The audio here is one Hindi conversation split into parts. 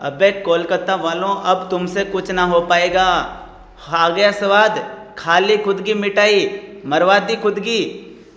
अबे कोलकाता वालों, अब तुमसे कुछ ना हो पाएगा। आ गया स्वाद, खा ली खुद की मिठाई, मरवा दी खुद की।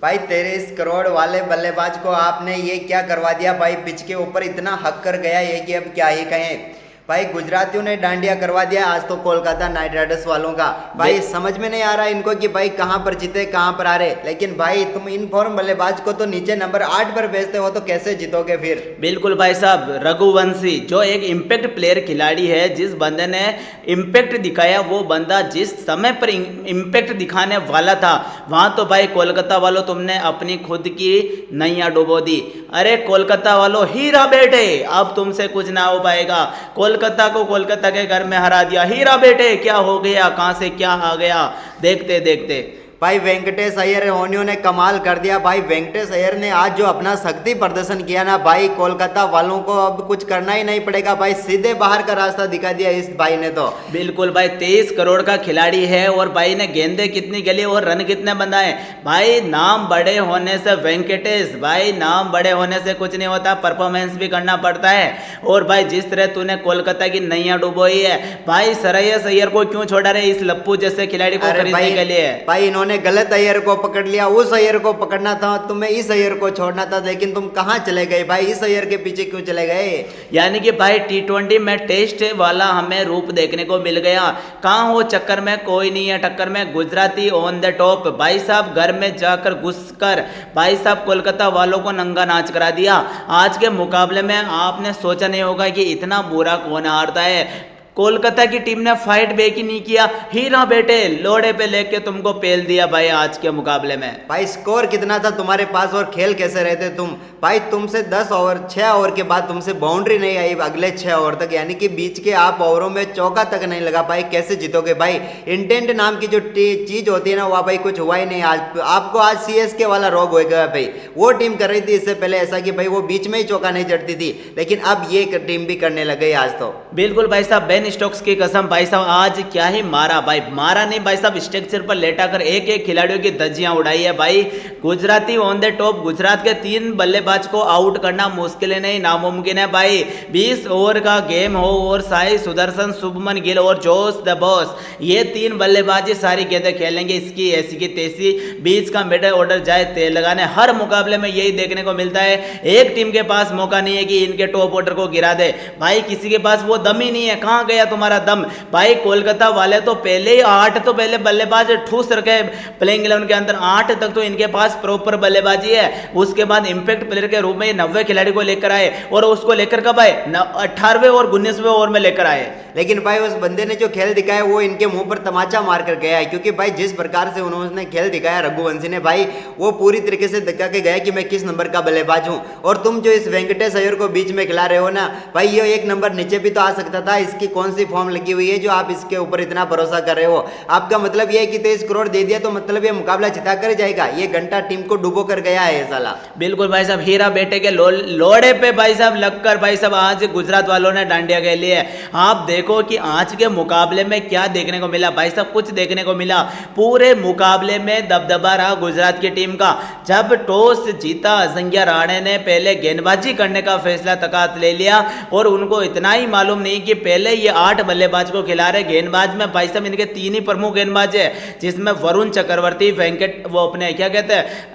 भाई 23 करोड़ वाले बल्लेबाज को आपने ये क्या करवा दिया भाई। पिच के ऊपर इतना हक कर गया ये कि अब क्या ही कहें। भाई गुजरातियों ने डांडिया करवा दिया आज तो कोलकाता नाइट राइडर्स वालों का। भाई समझ में नहीं आ रहा इनको कि भाई कहां पर जीते कहां पर हारे। लेकिन भाई तुम इन फॉर्म बल्लेबाज को तो नीचे नंबर 8 पर भेजते हो तो कैसे जीतोगे फिर। बिल्कुल भाई साहब, रघुवंशी जो एक इम्पैक्ट प्लेयर खिलाड़ी है, जिस बंदे ने इम्पैक्ट दिखाया, वो बंदा जिस समय पर इम्पैक्ट दिखाने वाला था, वहां तो भाई कोलकाता वालों तुमने अपनी खुद की नैया डुबो दी। अरे कोलकाता वालों, हीरा बेटे, अब तुमसे कुछ ना हो पाएगा। कोलकाता को कोलकाता के घर में हरा दिया। हीरा बेटे, क्या हो गया, कहां से क्या आ गया, देखते देखते। भाई वेंकटेश अय्यर होनियों ने कमाल कर दिया। भाई वेंकटेश अय्यर ने आज जो अपना शक्ति प्रदर्शन किया ना भाई, कोलकाता वालों को अब कुछ करना ही नहीं पड़ेगा भाई, सीधे बाहर का रास्ता दिखा दिया इस भाई ने तो। बिल्कुल भाई, 23 करोड़ का खिलाड़ी है और भाई ने गेंदे कितनी गली और रन कितने बनाए। भाई नाम बड़े होने से वेंकटेश भाई, नाम बड़े होने से कुछ नहीं होता, परफॉर्मेंस भी करना पड़ता है। और भाई जिस तरह तूने कोलकाता की नैया डुबोई है भाई, श्रेयस अय्यर को क्यों छोड़ा रहे इस लप्पू जैसे खिलाड़ी को खरीदने के लिए। भाई इन्होंने गलत अय्यर को पकड़ लिया, उस अय्यर को पकड़ना था, तुम्हें इस अय्यर को छोड़ना था। लेकिन तुम कहां चले गए भाई, इस अय्यर के पीछे क्यों चले गए। यानी कि भाई T20 में टेस्ट वाला हमें रूप देखने को मिल गया। कहां हो चक्कर में, कोई नहीं है टक्कर में। गुजराती ऑन द टॉप भाई साहब, घर में जाकर घुसकर भाई साहब कोलकाता वालों को नंगा नाच करा दिया। आज के मुकाबले में आपने सोचा नहीं होगा कि इतना बुरा कौन हारता है। कोलकाता की टीम ने फाइट बैक ही नहीं किया। हीरा बेटे लोड़े पे लेके तुमको पेल दिया भाई आज के मुकाबले में। भाई स्कोर कितना था तुम्हारे पास और खेल कैसे रहते तुम। भाई तुमसे 10 ओवर 6 ओवर के बाद तुमसे बाउंड्री नहीं आई अगले 6 ओवर तक, यानी कि बीच के आप ओवरों में चौका तक नहीं लगा भाई, कैसे जीतोगे भाई। इंटेंट नाम की जो चीज होती है ना, वह भाई कुछ हुआ ही नहीं। आज आपको आज CSK वाला रोग हो गया भाई। वो टीम कर रही थी इससे पहले ऐसा कि भाई वो बीच में ही चौका नहीं जड़ती थी, लेकिन अब ये टीम भी करने लग गई आज तो। बिल्कुल भाई साहब, बेन स्टोक्स की कसम भाई साहब, आज क्या ही मारा भाई। मारा नहीं भाई साहब, स्ट्रक्चर पर लेटाकर एक एक खिलाड़ियों की धज्जियां उड़ाई है भाई। Gujarati on the top, Gujarat के 3 बल्लेबाज को आउट करना मुश्किल नहीं नामुमकिन है भाई। 20 ओवर का गेम हो और साई सुदर्शन, शुभमन गिल और जोश द बॉस, ये 3 बल्लेबाजी सारी गेंदें खेलेंगे, इसकी ऐसी की तैसी। 20 का मिडल ऑर्डर जाए तेल लगाने। हर मुकाबले में यही देखने को मिलता है। एक टीम के पास मौका नहीं है कि इनके टॉप ऑर्डर को गिरा दे भाई, किसी के पास वो दम ही नहीं है। कहां गया तुम्हारा दम भाई। कोलकाता वाले तो पहले ही 8 तो पहले बल्लेबाज ठूस रखे प्लेइंग 11 के अंदर। 8 तक तो इनके पास प्रॉपर बल्लेबाजी है। उसके बाद इंपैक्ट प्लेयर के रूप में 90 खिलाड़ी को लेकर आए, और उसको लेकर कब आए, 18वें और 19वें ओवर में लेकर आए। लेकिन भाई उस बंदे ने जो खेल दिखाया वो इनके मुंह पर तमाचा मार कर गया है, क्योंकि भाई जिस प्रकार से उन्होंने खेल दिखाया रघुवंशी ने भाई, वो पूरी तरीके से दिखा के गया कि मैं किस नंबर का बल्लेबाज हूं। और तुम जो इस वेंकटेश अय्यर को बीच में खिला रहे हो ना भाई, ये 1 नंबर नीचे भी तो आ सकता था। इसकी कौन सी फॉर्म लगी हुई है जो आप इसके ऊपर इतना भरोसा कर रहे हो। आपका मतलब ये है कि 23 करोड़ दे दिया तो मतलब ये मुकाबला जिता कर जाएगा। ये घंटा टीम को डुबो कर गया है साला। बिल्कुल भाई साहब, हीरा बेटे के लोड़े पे भाई साहब लगकर भाई साहब आज गुजरात वालों ने डांडिया खेली है। आप देखो कि आज के मुकाबले में क्या देखने को मिला भाई साहब, कुछ देखने को मिला। पूरे मुकाबले में दबदबा रहा गुजरात की टीम का। जब टॉस जीता, अजिंक्य रहाणे ने पहले गेंदबाजी करने का फैसला तकात ले लिया, और उनको इतना ही मालूम नहीं कि पहले ये 8 बल्लेबाज को खिला रहे। गेंदबाज में भाई साहब इनके 3 ही प्रमुख गेंदबाज है, जिसमें वरुण चक्रवर्ती, वेंकट वो अपने क्या कहते हैं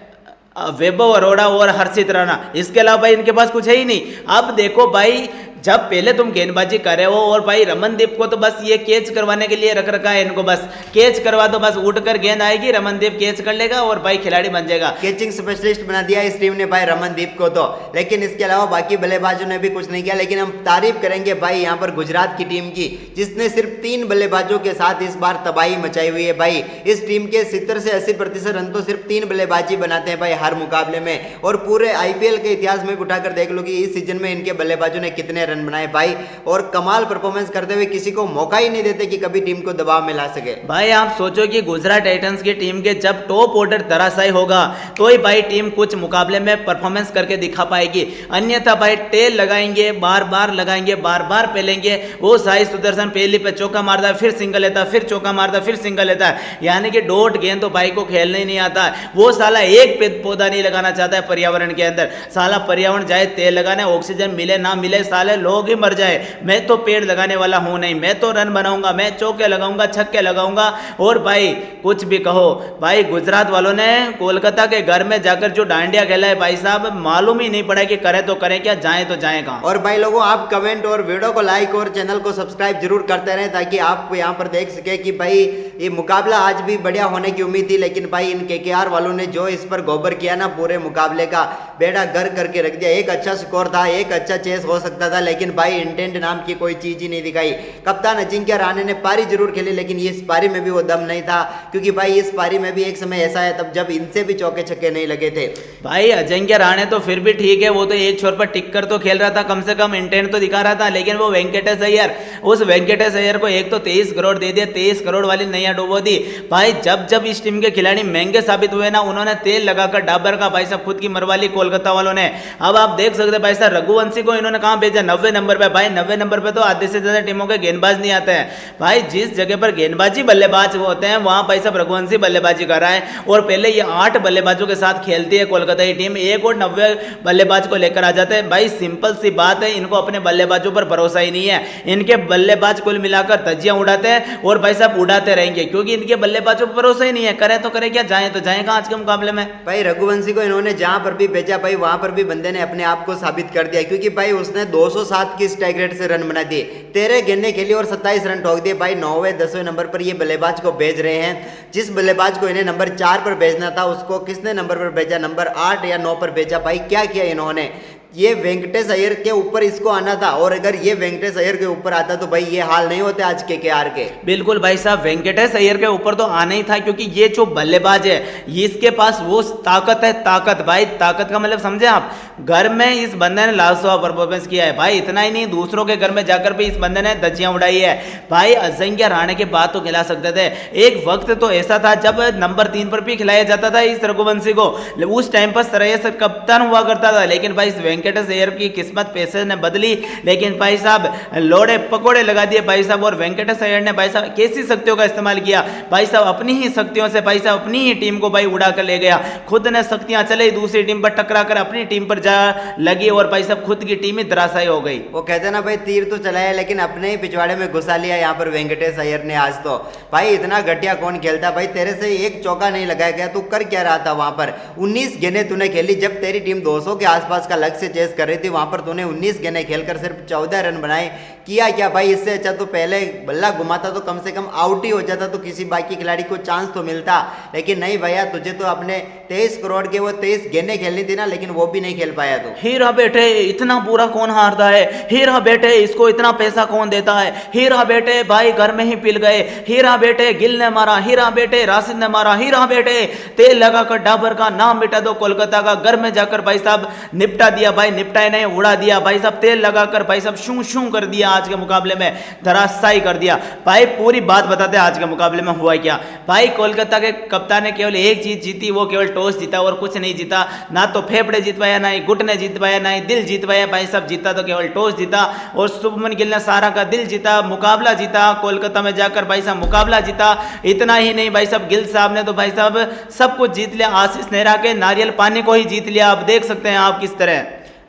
वैभव अरोड़ा और हर्षित राणा, इसके अलावा भाई इनके पास कुछ है ही नहीं। अब देखो भाई, जब पहले तुम गेंदबाजी कर रहे हो, और भाई रमनदीप को तो बस ये कैच करवाने के लिए रख रखा है इनको, बस कैच करवा दो, बस उठकर गेंद आएगी, रमनदीप कैच कर लेगा और भाई खिलाड़ी बन जाएगा। कैचिंग स्पेशलिस्ट बना दिया इस टीम ने भाई रमनदीप को तो। लेकिन इसके अलावा बाकी बल्लेबाजों ने भी कुछ नहीं किया। लेकिन हम तारीफ करेंगे भाई यहाँ पर गुजरात की टीम की, जिसने सिर्फ 3 बल्लेबाजों के साथ इस बार तबाही मचाई हुई है भाई। इस टीम के 70 से 80% रन तो सिर्फ 3 बल्लेबाजी बनाते हैं भाई हर मुकाबले में। और पूरे IPL के इतिहास में उठाकर देख लो कि इस सीजन में इनके बल्लेबाजों ने कितने रन बनाए भाई, और कमाल परफॉर्मेंस करते हुए किसी को मौका ही नहीं देते कि कभी टीम को दबाव में ला सके। भाई आप सोचो कि गुजरात टाइटंस की टीम के जब टॉप ऑर्डर धराशायी होगा तो ही भाई टीम कुछ मुकाबले में परफॉर्मेंस करके दिखा पाएगी। अन्यथा भाई टेल लगाएंगे, बार बार लगाएंगे, बार बार पेलेंगे। वो साई सुदर्शन पहली पे चौका मारता है, फिर सिंगल लेता है, फिर चौका मारता है, फिर सिंगल लेता है, यानी कि डॉट गेंद तो भाई को खेलने ही नहीं आता। वो साला एक पौधा नहीं लगाना चाहता है पर्यावरण के अंदर। साला पर्यावरण जाए तेल लगाने, ऑक्सीजन मिले ना मिले, साले वाले लोग ही मर जाए, मैं तो पेड़ लगाने वाला हूं नहीं, मैं तो रन बनाऊंगा, मैं चौके लगाऊंगा, छक्के लगाऊंगा। और भाई कुछ भी कहो, भाई गुजरात वालों ने कोलकाता के घर में जाकर जो डांडिया खेला है भाई साहब, मालूम ही नहीं पड़ा कि करे तो करें क्या, जाए तो जाए कहाँ। और भाई लोगों, आप कमेंट और वीडियो को लाइक और चैनल को सब्सक्राइब जरूर करते रहें, ताकि आप यहाँ पर देख सके कि भाई ये मुकाबला आज भी बढ़िया होने की उम्मीद थी, लेकिन भाई इन केकेआर वालों ने जो इस पर गोबर किया ना, पूरे मुकाबले का बेड़ा गर्क करके रख दिया। एक अच्छा स्कोर था, एक अच्छा चेस हो सकता था, लेकिन भाई इंटेंट नाम की कोई चीज ही नहीं दिखाई। कप्तान अजिंक्य रहाणे ने पारी जरूर खेली, लेकिन इस पारी में भी वो दम नहीं था, क्योंकि भाई इस पारी में भी एक समय ऐसा है तब जब इनसे भी चौके छक्के नहीं लगे थे। भाई अजिंक्य रहाणे तो फिर भी ठीक है, वो तो एक छोर पर टिक कर तो खेल रहा था, कम से कम इंटेंट तो दिखा रहा था। लेकिन वो वेंकटेश अय्यर, उस वेंकटेश अय्यर को एक तो 23 करोड़ दे दिया, 23 करोड़ वाली नैया डुबो दी। भाई जब जब इस टीम के खिलाड़ी महंगे साबित हुए ना, उन्होंने तेल लगाकर डाबर का भाई साहब खुद की मरवाली कोलकाता वालों ने। अब आप देख सकते हैं भाई साहब, रघुवंशी को इन्होंने कहां भेजा, 90 नंबर पे। भाई 90 नंबर पे तो आधे से ज्यादा टीमों के गेंदबाज नहीं आते हैं। भाई जिस जगह पर गेंदबाजी बल्लेबाज होते हैं, वहां भाई साहब रघुवंशी बल्लेबाजी कर रहा है। और पहले ये 8 बल्लेबाजों के साथ खेलती है कोलकाता की टीम, 1 और 90 बल्लेबाज को लेकर आ जाते हैं। भाई सिंपल सी बात है, इनको अपने बल्लेबाजों पर भरोसा ही नहीं है। इनके बल्लेबाज कुल मिलाकर धज्जियां उड़ाते हैं और भाई साहब उड़ाते रहेंगे, क्योंकि इनके बल्लेबाजों पर भरोसा ही नहीं है। करें तो करें क्या, जाए तो जाए कहां आज के मुकाबले में। भाई रघुवंशी को इन्होंने जहां पर भी भेजा, भाई वहां पर भी बंदे ने अपने आप को साबित कर दिया, क्योंकि भाई उसने 207 की स्ट्राइक रेट से रन बना दिए, 13 गेंदें खेली और 27 रन ठोक दिए। भाई 9वें 10वें नंबर पर ये बल्लेबाज को भेज रहे हैं। जिस बल्लेबाज को इन्हें नंबर 4 पर भेजना था, उसको किसने नंबर पर भेजा, नंबर 8 या 9 पर भेजा। भाई क्या किया इन्होंने, ये वेंकटेश अय्यर के ऊपर इसको आना था, और अगर ये वेंकटेश अय्यर के ऊपर आता तो भाई ये हाल नहीं होते आज केकेआर के। बिल्कुल भाई साहब, वेंकटेश अय्यर के ऊपर तो आना ही था, क्योंकि ये जो बल्लेबाज है इसके पास वो ताकत है। ताकत भाई, ताकत का मतलब समझे आप, घर में इस बंदे ने लाजवाब परफॉर्मेंस किया है। भाई इतना ही नहीं, दूसरों के घर में जाकर भी इस बंदे ने धज्जियां उड़ाई है। भाई अजिंक्य रहाणे के बाद तो खिला सकते थे। एक वक्त तो ऐसा था जब नंबर 3 पर भी खिलाया जाता था इस रघुवंशी को, उस टाइम पर श्रेयस कप्तान हुआ करता था। लेकिन भाई इस वेंकटेश अय्यर की किस्मत पैसे ने बदली, लेकिन भाई साहब लोड़े पकोड़े लगा दिए भाई साहब। और वेंकटेश अय्यर ने भाई साहब कैसी शक्तियों का इस्तेमाल किया, भाई साहब अपनी ही शक्तियों से भाई साहब अपनी ही टीम को भाई उड़ा कर ले गया। खुद ने शक्तियां चले, दूसरी टीम पर टकरा कर अपनी टीम पर जा लगी, और भाई साहब खुद की टीम ही धराशायी हो गई। वो कहते ना भाई, तीर तो चलाया लेकिन अपने ही पिछवाड़े में घुसा लिया यहाँ पर वेंकटेश अय्यर ने आज तो। भाई इतना घटिया कौन खेलता, भाई तेरे से एक चौका नहीं लगाया गया, तू कर क्या रहा था वहां पर। 19 गेंदें तूने खेली, जब तेरी टीम 200 के आसपास का लक्ष्य चेस कर रही थी, वहां पर तूने 19 गेंदें खेलकर सिर्फ 14 रन बनाए। किया क्या भाई, इससे अच्छा तो पहले बल्ला घुमाता तो कम से कम आउट ही हो जाता, तो किसी बाकी खिलाड़ी को चांस तो मिलता। लेकिन नहीं भैया, तुझे तो अपने 23 करोड़ के वो 23 गेंदें खेलनी थी ना, लेकिन वो भी नहीं खेल पाया। तो हीरा बेटे इतना बुरा कौन हारता है, हीरा बेटे इसको इतना पैसा कौन देता है, हीरा बेटे भाई घर में ही पिल गए, हीरा बेटे गिल ने मारा, हीरा बेटे राशिद ने मारा, हीरा बेटे तेल लगाकर डाबर का नाम मिटा दो, कोलकाता का घर में जाकर भाई साहब निपटा दिया। भाई निपटाए नहीं, उड़ा दिया भाई साहब, तेल लगाकर भाई साहब शू शू कर दिया। आज के मुकाबले में धराशायी कर दिया। भाई पूरी बात बताते हैं आज के मुकाबले में हुआ क्या। भाई कोलकाता के कप्तान ने केवल एक चीज जीती, वो केवल टॉस जीता और कुछ नहीं जीता। ना तो फेफड़े जीतवाया, ना ही घुटने जीतवाया, ना ही दिल जीतवाया। भाई साहब जीता तो केवल टॉस जीता, और शुभमन गिल ने सारा का दिल जीता, मुकाबला जीता, कोलकाता में जाकर भाई साहब मुकाबला जीता। इतना ही नहीं भाई साहब, गिल साहब ने तो भाई साहब सब कुछ जीत लिया, आशीष नेहरा के नारियल पानी को ही जीत लिया। आप देख सकते हैं आप किस तरह।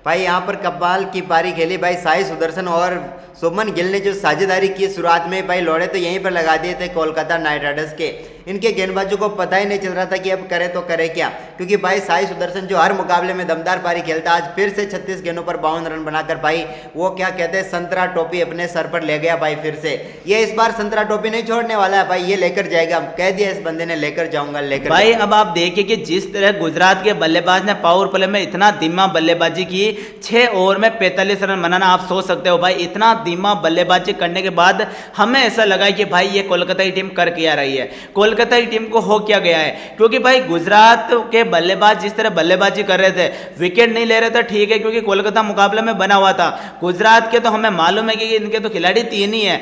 भाई यहाँ पर कपाल की पारी खेली भाई साई सुदर्शन और शुभमन गिल ने जो साझेदारी की शुरुआत में, भाई लोड़े तो यहीं पर लगा दिए थे कोलकाता नाइट राइडर्स के। इनके गेंदबाजों को पता ही नहीं चल रहा था कि अब करे तो करे क्या, क्योंकि भाई साई सुदर्शन जो हर मुकाबले में दमदार पारी खेलता, आज फिर से 36 गेंदों पर 52 रन बनाकर भाई वो क्या कहते हैं संतरा टोपी अपने सर पर ले गया। भाई फिर से ये इस बार संतरा टोपी नहीं छोड़ने वाला है भाई, ये लेकर जाएगा, कह दिया इस बंदे ने, लेकर जाऊंगा लेकर भाई। अब आप देखिए कि जिस तरह गुजरात के बल्लेबाज ने पावर प्ले में इतना धीमा बल्लेबाजी की, 6 ओवर में 45 रन बनाना, आप सोच सकते हो भाई इतना धीमा बल्लेबाजी करने के बाद हमें ऐसा लगा कि भाई ये कोलकाता की टीम कर क्या रही है, कोलकाता की टीम को हो क्या गया है। क्योंकि भाई गुजरात के बल्लेबाज जिस तरह बल्लेबाजी कर रहे थे, विकेट नहीं ले रहे थे, ठीक है, क्योंकि कोलकाता मुकाबले में बना हुआ था। गुजरात के तो हमें मालूम है कि इनके तो खिलाड़ी 3 ही है,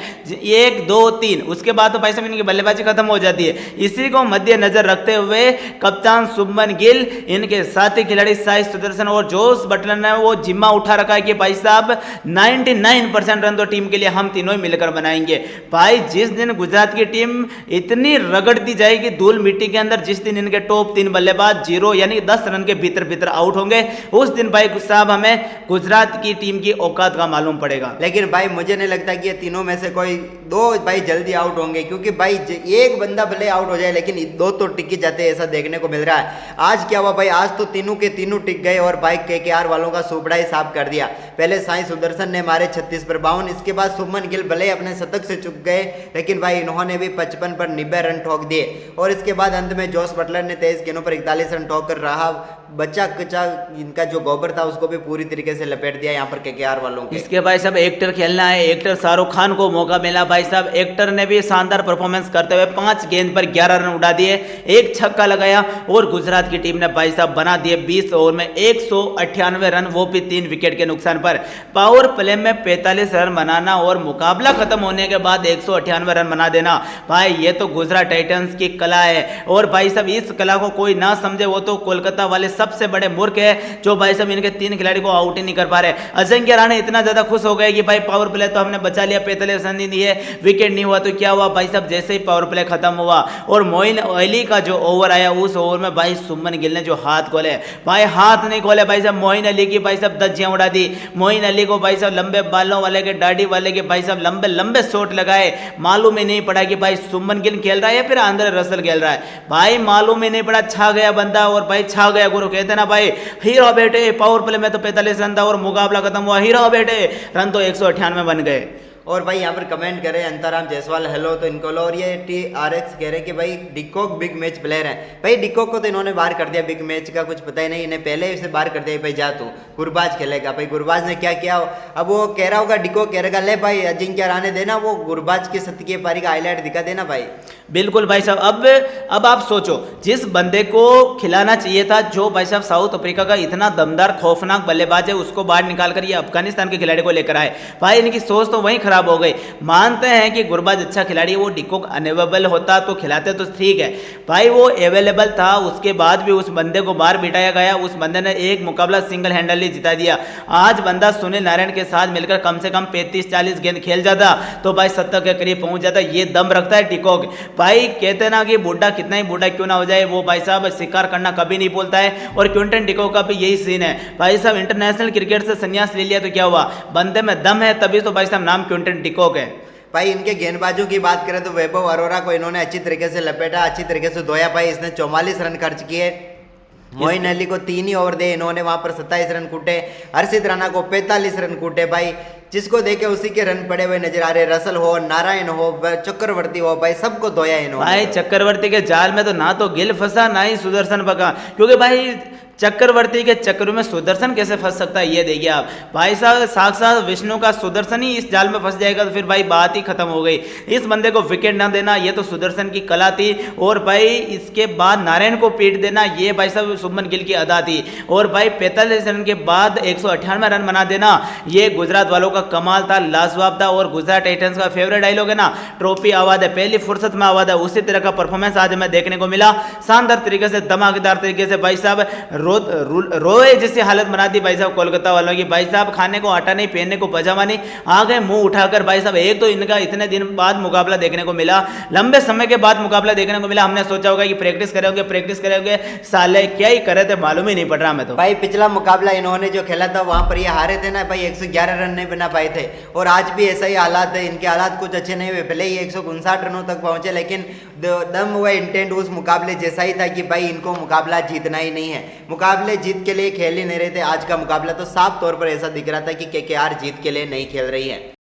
1 2 3, उसके बाद तो भाई साहब इनकी बल्लेबाजी खत्म हो जाती है। इसी को मद्देनजर रखते हुए कप्तान शुभमन गिल, इनके साथी खिलाड़ी साई सुदर्शन और जोस बटलर ने वो जिम्मा उठा रखा है कि भाई साहब 99% रन रन तो टीम के लिए हम तीनों ही मिलकर बनाएंगे। भाई जिस दिन गुजरात की टीम इतनी रगड़ दी जाएगी धूल मिट्टी के अंदर, जिस दिन इनके टॉप 3 बल्लेबाज 0 यानी 10 रन के भीतर भीतर आउट होंगे, उस दिन भाई साहब हमें गुजरात की टीम की औकात का मालूम पड़ेगा। लेकिन भाई मुझे नहीं लगता कि ये तीनों में से कोई 2 भाई जल्दी आउट होंगे, क्योंकि भाई एक बंदा भले आउट हो जाए लेकिन 2 तो टिक ही जाते हैं, ऐसा देखने को मिल रहा है। आज क्या हुआ भाई, आज तो तीनों के तीनों टिक गए और भाई केकेआर वालों का सुपड़ा ही साफ कर दिया। पहले साई सुदर्शन ने मारे 36 पर 52, इसके बाद शुभमन गिल भले अपने शतक से चुक गए, लेकिन भाई इन्होंने भी 55 पर 90 रन ठोक दिए। और इसके बाद अंत में जोस बटलर ने 23 गेंदों पर 41 रन ठोक कर रहा बच्चा कच्चा इनका जो गोबर था उसको भी पूरी तरीके से लपेट दिया यहाँ पर केकेआर वालों के। इसके भाई साहब एक्टर खेलना है, एक्टर शाहरुख खान को मौका मिला। भाई साहब एक्टर ने भी शानदार परफॉर्मेंस करते हुए 5 गेंद पर 11 रन उड़ा दिए, 1 छक्का लगाया और गुजरात की टीम ने भाई साहब बना दिए 20 ओवर में 198 रन, वो भी 3 विकेट के नुकसान पर। पावर प्ले में 45 रन बनाना और मुकाबला खत्म होने के बाद 198 रन बना देना, भाई ये तो गुजरात टाइटंस की कला है। और भाई साहब इस कला को कोई ना समझे वो तो कोलकाता वाले सबसे बड़े मूर्ख है, जो भाई साहब इनके 3 खिलाड़ी को आउट ही नहीं कर पा रहे। अजिंक्य रहाणे इतना ज्यादा खुश हो गए कि भाई पावर प्ले तो हमने बचा लिया, 45 रन दिए, विकेट नहीं हुआ। तो क्या हुआ भाई साहब, जैसे ही पावर प्ले खत्म हुआ और मोइन अली का जो ओवर आया, उस ओवर में भाई शुभमन गिल ने जो हाथ खोले, भाई हाथ नहीं खोले भाई साहब, मोइन अली की भाई साहब धज्जियां उड़ा दी। मोइन अली को भाई साहब लंबे बालों वाले के, दाढ़ी वाले के भाई साहब लंबे लंबे शॉट लगाए, मालूम ही नहीं पड़ा कि भाई शुभमन गिल खेल रहा है या फिर आंद्रे रसल खेल रहा है। भाई मालूम ही नहीं पड़ा, छा गया बंदा और भाई छा गया गुरु, कहते ना भाई हीरो बेटे। पावर प्ले में तो 45 रन था और मुकाबला खत्म हुआ, हीरो बेटे, रन तो 198 बन गए। और भाई यहाँ पर कमेंट करे अंतराम जायसवाल हेलो, तो इनको लो। और ये TRX कह रहे कि भाई डिकॉक बिग मैच प्लेयर है। भाई डिकॉक को तो इन्होंने बाहर कर दिया, बिग मैच का कुछ पता ही नहीं, इन्हें पहले ही इसे बाहर कर दिया, भाई जा तू गुरबाज खेलेगा। भाई गुरबाज ने क्या किया, अब वो कह रहा होगा, डिकॉक कह रहेगा ले भाई अजिंक्य रहाणे देना, वो गुरबाज के शतकीय पारी का हाईलाइट दिखा देना भाई। बिल्कुल भाई साहब, अब आप सोचो, जिस बंदे को खिलाना चाहिए था, जो भाई साहब साउथ अफ्रीका का इतना दमदार खौफनाक बल्लेबाज है, उसको बाहर निकाल कर ये अफगानिस्तान के खिलाड़ी को लेकर आए। भाई इनकी सोच तो वहीं खराब हो गई। मानते हैं कि गुरबाज अच्छा खिलाड़ी है, वो डिकॉक अवेलेबल होता तो खिलाते तो ठीक है, भाई वो अवेलेबल था, उसके बाद भी उस बंदे को बाहर बिठाया गया, उस बंदे ने एक मुकाबला सिंगल हैंडली जिता दिया। आज बंदा सुनील नारायण के साथ मिलकर कम से कम 35-40 गेंद खेल जाता तो भाई 70 के करीब पहुंच जाता। ये दम रखता है डिकॉक। भाई कहते ना कि बूढ़ा कितना ही बूढ़ा क्यों ना हो जाए, वो भाई साहब शिकार करना कभी नहीं बोलता है। और क्विंटन डिकॉक का भी यही सीन है। भाई साहब इंटरनेशनल क्रिकेट से संन्यास ले लिया तो क्या हुआ, बंदे में दम है तभी तो भाई साहब नाम क्विंटन डिकॉक है। भाई इनके गेंदबाजों की बात करें तो वैभव अरोरा को इन्होंने अच्छी तरीके से लपेटा, अच्छी तरीके से धोया। भाई इसने 44 रन खर्च किए। मोइन अली को 3 ही ओवर दे, इन्होंने वहां पर 27 रन कूटे। हर्षित राणा को 45 रन कूटे। भाई जिसको देखे उसी के रन पड़े हुए नजर आ रहे, रसल हो, नारायण हो, चक्रवर्ती हो, भाई सबको धोया इन्होंने। भाई चक्रवर्ती के जाल में तो ना तो गिल फंसा ना ही सुदर्शन भगा, क्योंकि भाई चक्रवर्ती के चक्र में सुदर्शन कैसे फंस सकता है, ये देखिए आप। भाई साहब साक्षात विष्णु का सुदर्शन ही इस जाल में फंस जाएगा तो फिर भाई बात ही खत्म हो गई। इस बंदे को विकेट ना देना ये तो सुदर्शन की कला थी, और भाई इसके बाद नारायण को पीट देना ये भाई साहब शुभमन गिल की अदा थी। और भाई 45 रन के बाद 198 रन बना देना ये गुजरात वालों का कमाल था, लाजवाब था। और गुजरात टाइटंस का फेवरेट डायलॉग है ना, ट्रॉफी आवाज है, पहली फुर्सत में आवाज है, उसी तरह का परफॉर्मेंस आज हमें देखने को मिला। शानदार तरीके से, धमाकेदार तरीके से भाई साहब रोए जैसी हालत बना दी भाई साहब कोलकाता वालों की। भाई साहब खाने को आटा नहीं, पहनने को पजामा नहीं, आ गए मुंह उठाकर। भाई साहब एक तो इनका इतने दिन बाद मुकाबला देखने को मिला, लंबे समय के बाद मुकाबला देखने को मिला। हमने सोचा होगा कि प्रैक्टिस करेंगे, साले क्या ही करे थे मालूम ही नहीं पड़ रहा हमें तो। भाई पिछला मुकाबला इन्होंने जो खेला था वहां पर ये हारे थे ना भाई, 111 रन नहीं बना पाए थे। और आज भी ऐसा ही हालात है, इनके हालात कुछ अच्छे नहीं हुए। भले ही 159 रनों तक पहुंचे, लेकिन दम हुआ इंटेंट उस मुकाबले जैसा ही था कि भाई इनको मुकाबला जीतना ही नहीं है। मुकाबले जीत के लिए खेल ही नहीं रहे थे। आज का मुकाबला तो साफ तौर पर ऐसा दिख रहा था कि केकेआर जीत के लिए नहीं खेल रही है।